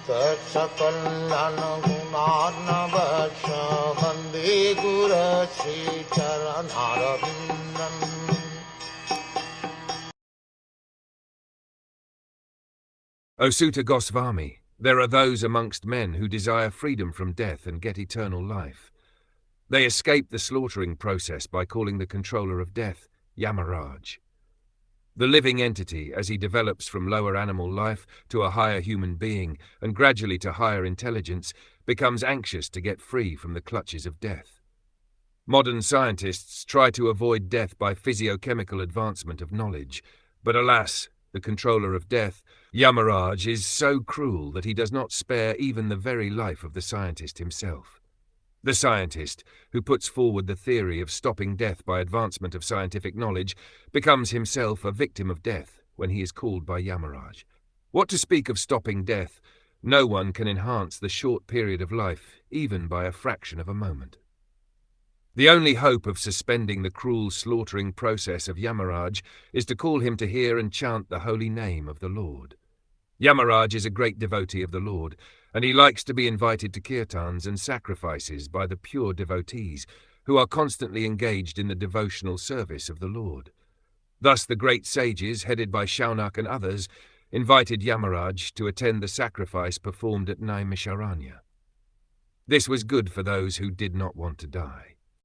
Tatsakallan gunarnavasya Vande Guru Sri Charanarabindam. O Sutta Goswami, there are those amongst men who desire freedom from death and get eternal life. They escape the slaughtering process by calling the controller of death Yamarāj. The living entity, as he develops from lower animal life to a higher human being and gradually to higher intelligence, becomes anxious to get free from the clutches of death. Modern scientists try to avoid death by physiochemical advancement of knowledge, but alas, the controller of death, Yamarāj, is so cruel that he does not spare even the very life of the scientist himself. The scientist, who puts forward the theory of stopping death by advancement of scientific knowledge, becomes himself a victim of death when he is called by Yamarāj. What to speak of stopping death? No one can enhance the short period of life, even by a fraction of a moment. The only hope of suspending the cruel slaughtering process of Yamarāj is to call him to hear and chant the holy name of the Lord. Yamarāj is a great devotee of the Lord, and he likes to be invited to kirtans and sacrifices by the pure devotees, who are constantly engaged in the devotional service of the Lord. Thus the great sages, headed by Shaunak and others, invited Yamarāj to attend the sacrifice performed at Naimisharanya. This was good for those who did not want to die.